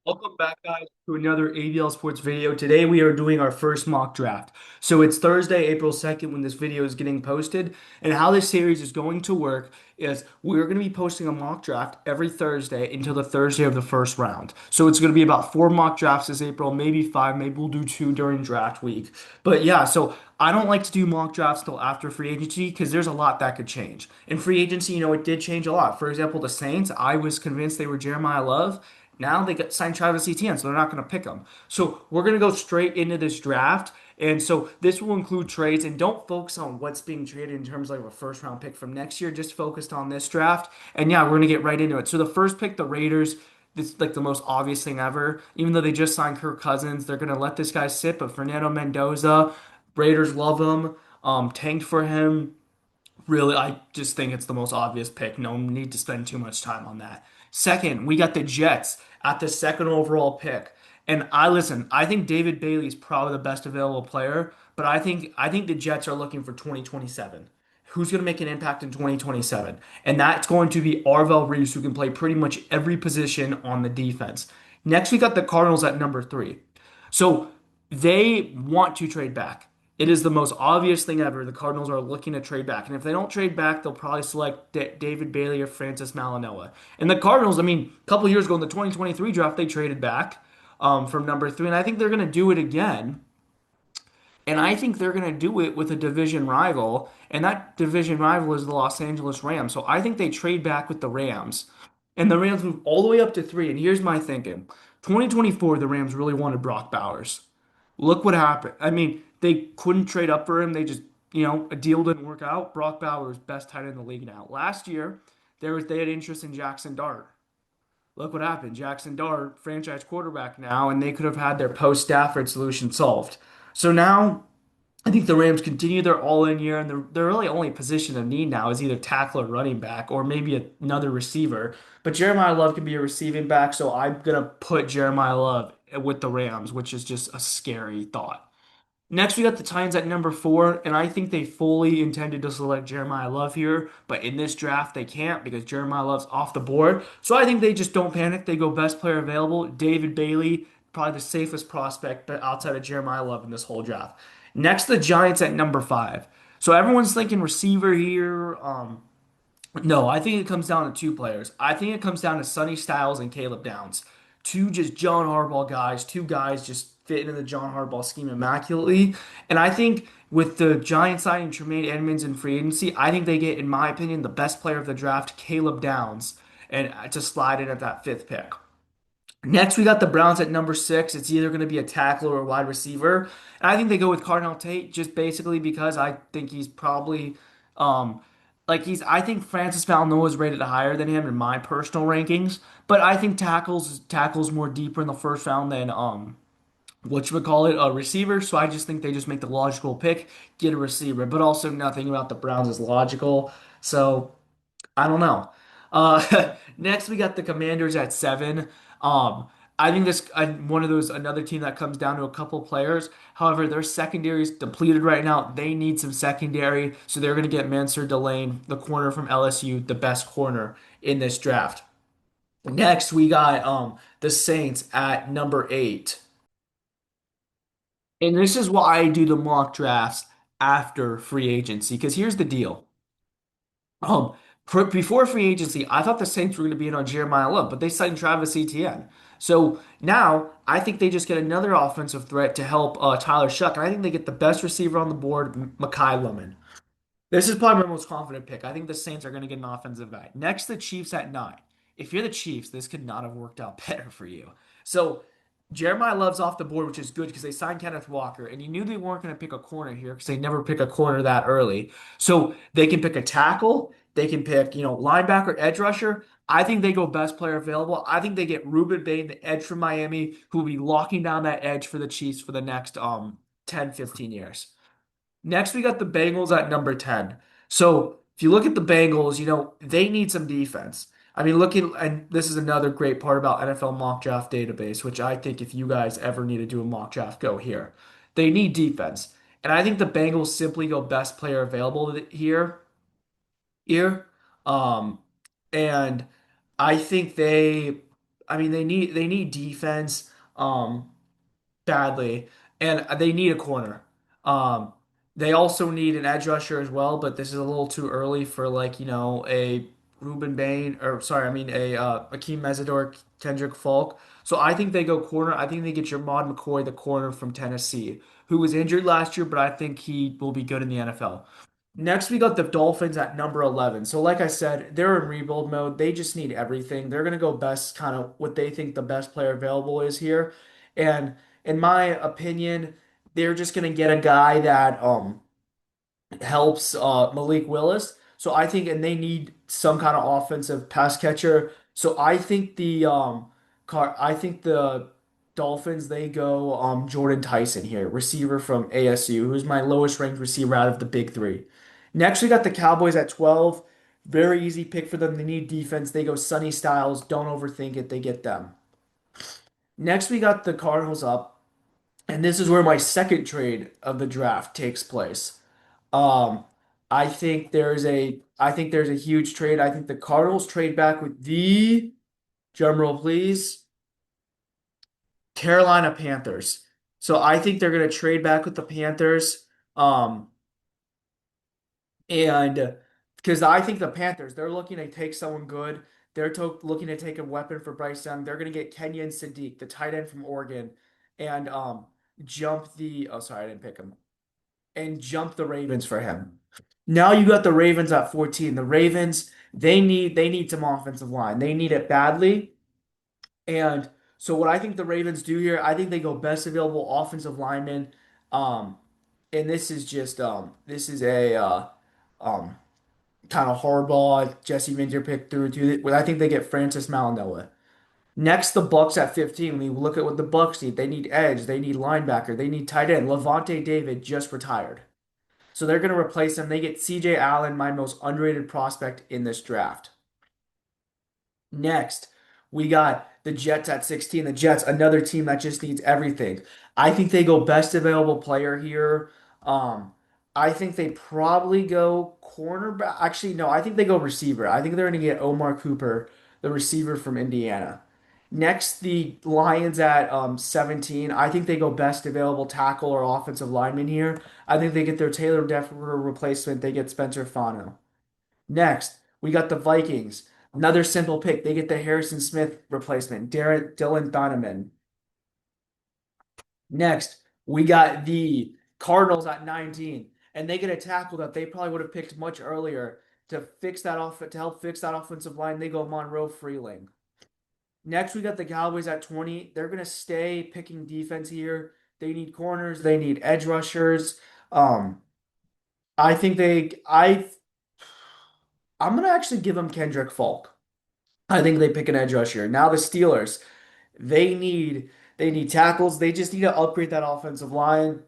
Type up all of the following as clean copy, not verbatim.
Welcome back, guys, to another AVL Sports video. Today we are doing our first mock draft. So it's Thursday, April 2nd when this video is getting posted. And how this series is going to work is we're going to be posting a mock draft every Thursday until the Thursday of the first round. So it's going to be about four mock drafts this April, maybe five, maybe we'll do two during draft week. But yeah, so I don't like to do mock drafts till after free agency because there's a lot that could change. In free agency, it did change a lot. For example, the Saints, I was convinced they were Jeremiah Love. Now they got signed Travis Etienne, so they're not going to pick him. So we're going to go straight into this draft. And so this will include trades, and don't focus on what's being traded in terms of like a first round pick from next year. Just focused on this draft. And yeah, we're going to get right into it. So the first pick, the Raiders, this is like the most obvious thing ever. Even though they just signed Kirk Cousins, they're going to let this guy sit. But Fernando Mendoza, Raiders love him, tanked for him. Really, I just think it's the most obvious pick. No need to spend too much time on that. Second, we got the Jets at the second overall pick. And I think David Bailey is probably the best available player, but I think the Jets are looking for 2027. Who's going to make an impact in 2027? And that's going to be Arvell Reese, who can play pretty much every position on the defense. Next, we got the Cardinals at number three. So they want to trade back. It is the most obvious thing ever. The Cardinals are looking to trade back. And if they don't trade back, they'll probably select David Bailey or Francis Malinoa. And the Cardinals, a couple years ago in the 2023 draft, they traded back from number three. And I think they're going to do it again. And I think they're going to do it with a division rival. And that division rival is the Los Angeles Rams. So I think they trade back with the Rams. And the Rams move all the way up to three. And here's my thinking 2024, the Rams really wanted Brock Bowers. Look what happened. They couldn't trade up for him. A deal didn't work out. Brock Bowers, best tight end in the league now. Last year, they had interest in Jackson Dart. Look what happened. Jackson Dart, franchise quarterback now, and they could have had their post Stafford solution solved. So now I think the Rams continue their all-in year, and their really only position of need now is either tackle or running back, or maybe another receiver. But Jeremiah Love can be a receiving back, so I'm gonna put Jeremiah Love with the Rams, which is just a scary thought. Next, we got the Titans at number four, and I think they fully intended to select Jeremiah Love here, but in this draft they can't because Jeremiah Love's off the board. So I think they just don't panic. They go best player available, David Bailey, probably the safest prospect, but outside of Jeremiah Love in this whole draft. Next, the Giants at number five. So everyone's thinking receiver here. No, I think it comes down to two players. I think it comes down to Sonny Styles and Caleb Downs. Two just John Harbaugh guys, two guys just fit into the John Harbaugh scheme immaculately. And I think with the Giants signing Tremaine Edmonds in free agency, I think they get, in my opinion, the best player of the draft, Caleb Downs, and to slide in at that fifth pick. Next, we got the Browns at number six. It's either going to be a tackle or a wide receiver. And I think they go with Cardinal Tate just basically because I think he's probably um I think Francis Malinois is rated higher than him in my personal rankings, but I think tackles more deeper in the first round than what you would call it, a receiver. So I just think they just make the logical pick, get a receiver, but also nothing about the Browns is logical. So I don't know. Next, we got the Commanders at seven. I think one of those another team that comes down to a couple players. However, their secondary is depleted right now. They need some secondary, so they're going to get Mansour Delane, the corner from LSU, the best corner in this draft. Next, we got the Saints at number eight. And this is why I do the mock drafts after free agency. Because here's the deal. Before free agency, I thought the Saints were going to be in on Jeremiah Love, but they signed Travis Etienne. So now I think they just get another offensive threat to help Tyler Shuck, and I think they get the best receiver on the board, Mekhi Lemon. This is probably my most confident pick. I think the Saints are going to get an offensive guy. Next, the Chiefs at nine. If you're the Chiefs, this could not have worked out better for you. So Jeremiah Love's off the board, which is good because they signed Kenneth Walker, and you knew they weren't going to pick a corner here because they never pick a corner that early. So they can pick a tackle, they can pick, linebacker, edge rusher. I think they go best player available. I think they get Ruben Bain, the edge from Miami, who will be locking down that edge for the Chiefs for the next 10, 15 years. Next, we got the Bengals at number 10. So if you look at the Bengals, they need some defense. And this is another great part about NFL mock draft database, which I think if you guys ever need to do a mock draft, go here. They need defense. And I think the Bengals simply go best player available here. Um, and I think they I mean, they need defense badly, and they need a corner. Um, they also need an edge rusher as well, but this is a little too early for like, a Ruben Bain or sorry, I mean a Akeem Mesidor, Kendrick Falk. So I think they go corner. I think they get Jermod McCoy, the corner from Tennessee, who was injured last year, but I think he will be good in the NFL. Next, we got the Dolphins at number 11. So, like I said, they're in rebuild mode. They just need everything. They're going to go best, kind of what they think the best player available is here. And in my opinion, they're just going to get a guy that helps Malik Willis. So I think, and they need some kind of offensive pass catcher. So I think the Dolphins they go Jordan Tyson here, receiver from ASU, who's my lowest ranked receiver out of the big three. Next, we got the Cowboys at 12. Very easy pick for them. They need defense. They go Sonny Styles. Don't overthink it. They get them. Next, we got the Cardinals up, and this is where my second trade of the draft takes place. Um, I think there's a huge trade. I think the Cardinals trade back with the drum roll, please, Carolina Panthers. So I think they're gonna trade back with the Panthers. Um, and because I think the Panthers, they're looking to take someone good. They're looking to take a weapon for Bryce Young. They're gonna get Kenyon Sadiq, the tight end from Oregon, and jump the. Oh, sorry, I didn't pick him. And jump the Ravens for him. Now you got the Ravens at 14. The Ravens, they need some offensive line. They need it badly. And so what I think the Ravens do here, I think they go best available offensive lineman. Um, and this is a um kind of hardball Jesse Minter pick through to it. I think they get Francis Malinois. Next, the Bucks at 15. We look at what the Bucks need. They need edge, they need linebacker, they need tight end. Levante David just retired. So they're going to replace him. They get CJ Allen, my most underrated prospect in this draft. Next, we got the Jets at 16. The Jets, another team that just needs everything. I think they go best available player here. Um, I think they probably go cornerback. Actually, no, I think they go receiver. I think they're going to get Omar Cooper, the receiver from Indiana. Next, the Lions at 17. I think they go best available tackle or offensive lineman here. I think they get their Taylor Decker replacement. They get Spencer Fano. Next, we got the Vikings. Another simple pick. They get the Harrison Smith replacement, Dylan Donovan. Next, we got the Cardinals at 19, and they get a tackle that they probably would have picked much earlier to help fix that offensive line. They go Monroe Freeling. Next, we got the Cowboys at 20. They're gonna stay picking defense here. They need corners. They need edge rushers. Um, I think I'm gonna actually give them Kendrick Falk. I think they pick an edge rusher. Now the Steelers, they need they need tackles. They just need to upgrade that offensive line.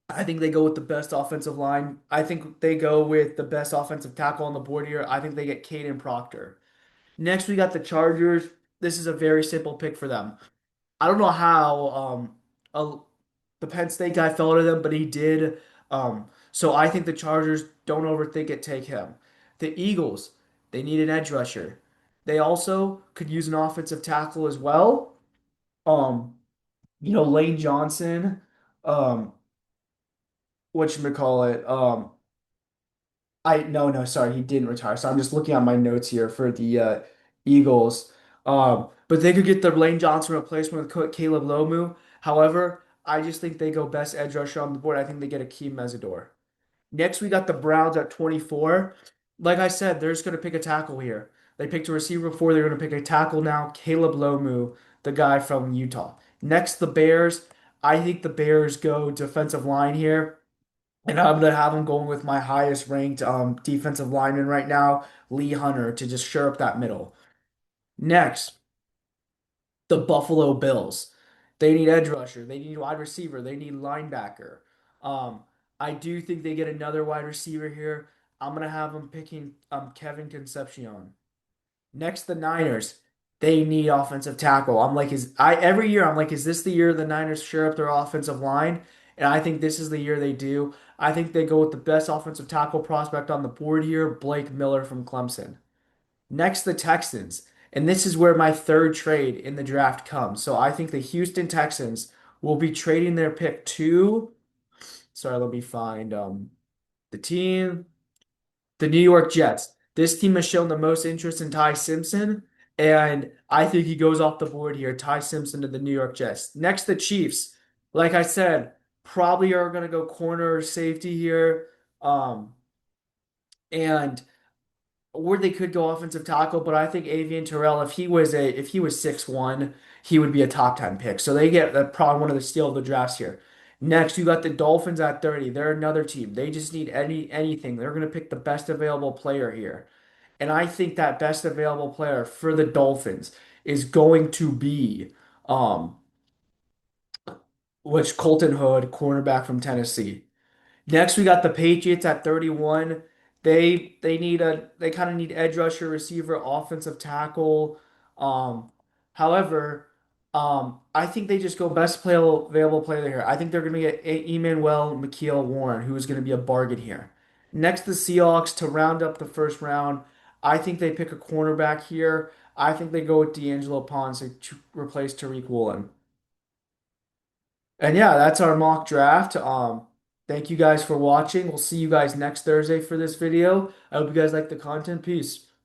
I think they go with the best offensive line. I think they go with the best offensive tackle on the board here. I think they get Caden Proctor. Next, we got the Chargers. This is a very simple pick for them. I don't know how uh, the Penn State guy fell to them, but he did. So I think the Chargers don't overthink it, take him. The Eagles, they need an edge rusher. They also could use an offensive tackle as well. Um, Lane Johnson, um, whatchamacallit, I no no sorry he didn't retire. So I'm just looking at my notes here for the Eagles. But they could get the Lane Johnson replacement with Caleb Lomu. However, I just think they go best edge rusher on the board. I think they get Akeem Mesidor. Next, we got the Browns at 24. Like I said, they're just going to pick a tackle here. They picked a receiver before. They're going to pick a tackle now. Caleb Lomu, the guy from Utah. Next, the Bears. I think the Bears go defensive line here. And I'm gonna have him going with my highest ranked defensive lineman right now, Lee Hunter, to just shore up that middle. Next, the Buffalo Bills. They need edge rusher, they need wide receiver, they need linebacker. Um, I do think they get another wide receiver here. I'm gonna have them picking Kevin Concepcion. Next, the Niners. They need offensive tackle. I'm like, every year I'm like, is this the year the Niners shore up their offensive line? And I think this is the year they do. I think they go with the best offensive tackle prospect on the board here, Blake Miller from Clemson. Next, the Texans. And this is where my third trade in the draft comes. So I think the Houston Texans will be trading their pick to, sorry, let me find the team. The New York Jets. This team has shown the most interest in Ty Simpson, and I think he goes off the board here. Ty Simpson to the New York Jets. Next, the Chiefs. Like I said, probably are going to go corner or safety here. Um, and or they could go offensive tackle, but I think Avian Terrell, if he was 6'1", he would be a top 10 pick. So they get probably one of the steal of the drafts here. Next, you got the Dolphins at 30. They're another team. They just need anything. They're going to pick the best available player here. And I think that best available player for the Dolphins is going to be um which Colton Hood, cornerback from Tennessee. Next, we got the Patriots at 31. They kind of need edge rusher, receiver, offensive tackle. Um, however, I think they just go best play available player here. I think they're going to get Emmanuel McKeel Warren, who is going to be a bargain here. Next, the Seahawks to round up the first round. I think they pick a cornerback here. I think they go with D'Angelo Ponce to replace Tariq Woolen. And yeah, that's our mock draft. Thank you guys for watching. We'll see you guys next Thursday for this video. I hope you guys like the content. Peace.